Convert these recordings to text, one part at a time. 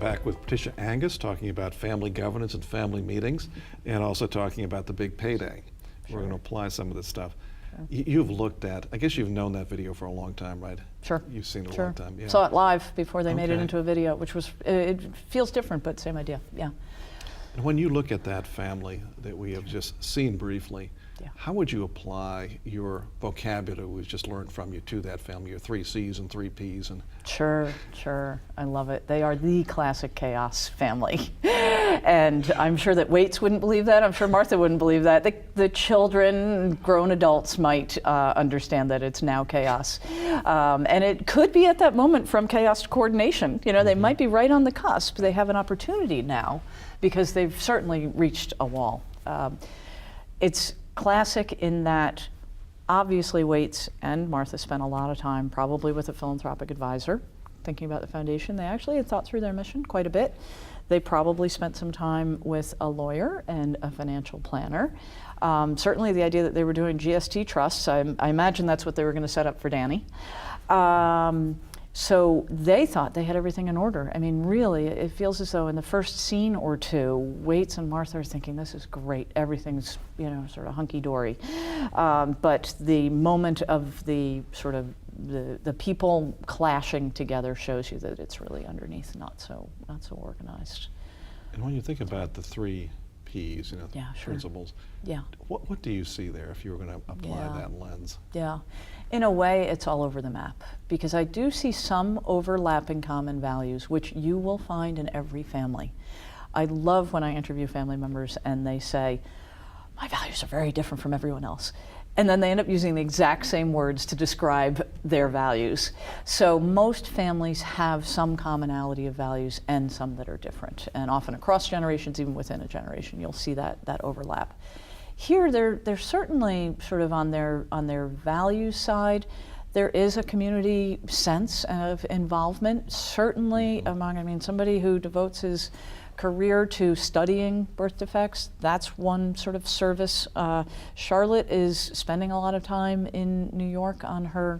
back with Patricia Angus, talking about family governance and family meetings, and also talking about the Big Payday. Sure. We're going to apply some of this stuff. Sure. You've looked at, I guess you've known that video for a long time, right? Sure. You've seen it a sure. long time. Yeah. Saw it live before they made it into a video, which was, it feels different, but same idea, yeah. And when you look at that family that we have just seen briefly, how would you apply your vocabulary we've just learned from you to that family, your 3 C's and 3 P's? And Sure. I love it. They are the classic chaos family. And I'm sure that Waits wouldn't believe that. I'm sure Martha wouldn't believe that. The children, grown adults might understand that it's now chaos. And it could be at that moment from chaos to coordination. You know, they might be right on the cusp. They have an opportunity now because they've certainly reached a wall. It's classic in that obviously Waits and Martha spent a lot of time probably with a philanthropic advisor thinking about the foundation. They actually had thought through their mission quite a bit. They probably spent some time with a lawyer and a financial planner. Certainly the idea that they were doing GST trusts, I imagine that's what they were going to set up for Danny. So they thought they had everything in order. I mean, really, it feels as though in the first scene or two, Waits and Martha are thinking, this is great, everything's, you know, sort of hunky-dory. But the moment of the sort of the people clashing together shows you that it's really underneath not so organized. And when you think about the 3 P's, you know, principles, what do you see there if you were going to apply that lens? Yeah. In a way, it's all over the map, because I do see some overlapping common values, which you will find in every family. I love when I interview family members and they say, my values are very different from everyone else. And then they end up using the exact same words to describe their values. So most families have some commonality of values and some that are different. And often across generations, even within a generation, you'll see that overlap. Here, they're certainly sort of on their values side. There is a community sense of involvement, certainly among, I mean, somebody who devotes his career to studying birth defects, that's one sort of service. Charlotte is spending a lot of time in New York on her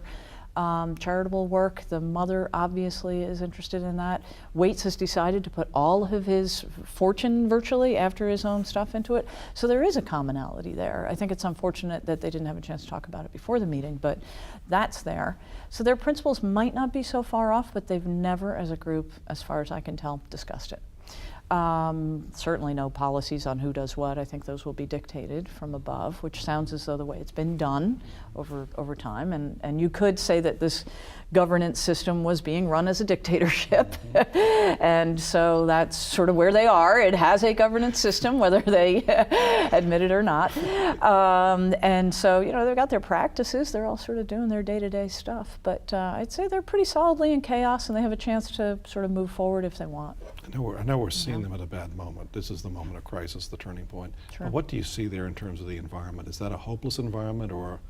charitable work. The mother obviously is interested in that. Waits has decided to put all of his fortune virtually after his own stuff into it. So there is a commonality there. I think it's unfortunate that they didn't have a chance to talk about it before the meeting, but that's there. So their principles might not be so far off, but they've never as a group, as far as I can tell, discussed it. Certainly no policies on who does what. I think those will be dictated from above, which sounds as though the way it's been done over time. And you could say that this governance system was being run as a dictatorship. And so that's sort of where they are. It has a governance system, whether they admit it or not. And so, you know, they've got their practices. They're all sort of doing their day-to-day stuff. But I'd say they're pretty solidly in chaos, and they have a chance to sort of move forward if they want. I know we're seeing them at a bad moment. This is the moment of crisis, the turning point. Sure. What do you see there in terms of the environment? Is that a hopeless environment, or?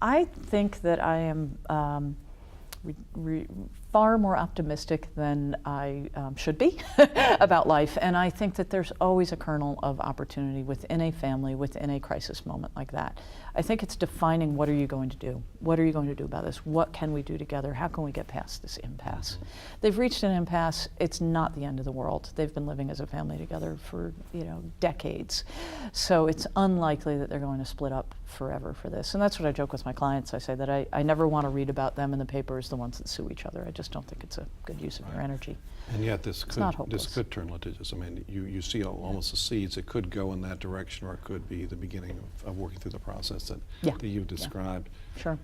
I think that I am far more optimistic than I should be about life, and I think that there's always a kernel of opportunity within a family, within a crisis moment like that. I think it's defining, what are you going to do? What are you going to do about this? What can we do together? How can we get past this impasse? They've reached an impasse. It's not the end of the world. They've been living as a family together for, you know, decades. So it's unlikely that they're going to split up forever for this. And that's what I joke with my clients. I say that I never want to read about them in the paper as the ones that sue each other. I just don't think it's a good use of your energy. And yet this could turn litigious. I mean, you see almost the seeds. It could go in that direction, or it could be the beginning of working through the process that you've described. Sure.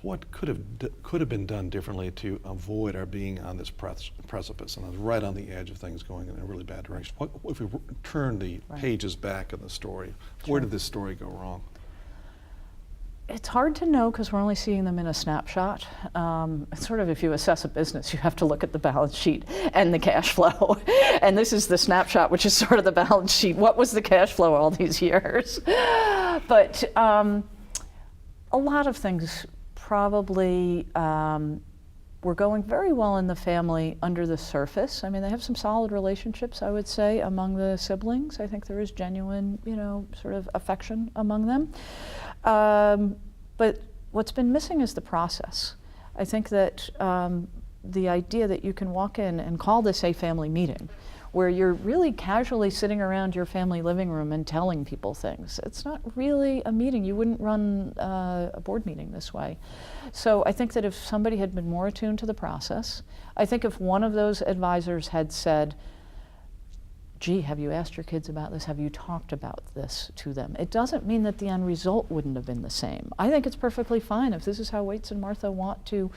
What could have been done differently to avoid our being on this precipice and right on the edge of things going in a really bad direction? What if we turn the pages back in the story? Where did this story go wrong? It's hard to know because we're only seeing them in a snapshot. It's sort of, if you assess a business, you have to look at the balance sheet and the cash flow. And this is the snapshot, which is sort of the balance sheet. What was the cash flow all these years? But a lot of things probably were going very well in the family under the surface. I mean, they have some solid relationships, I would say, among the siblings. I think there is genuine, you know, sort of affection among them. But what's been missing is the process. I think that the idea that you can walk in and call this a family meeting, where you're really casually sitting around your family living room and telling people things. It's not really a meeting. You wouldn't run a board meeting this way. So I think that if somebody had been more attuned to the process, I think if one of those advisors had said, gee, have you asked your kids about this? Have you talked about this to them? It doesn't mean that the end result wouldn't have been the same. I think it's perfectly fine if this is how Waits and Martha want to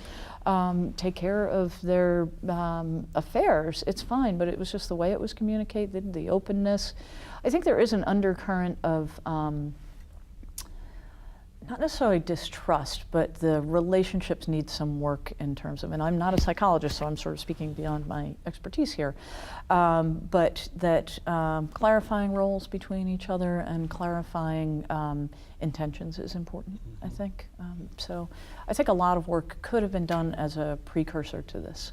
take care of their affairs, it's fine, but it was just the way it was communicated, the openness. I think there is an undercurrent of not necessarily distrust, but the relationships need some work in terms of, and I'm not a psychologist, so I'm sort of speaking beyond my expertise here, but that clarifying roles between each other and clarifying intentions is important, I think. So I think a lot of work could have been done as a precursor to this.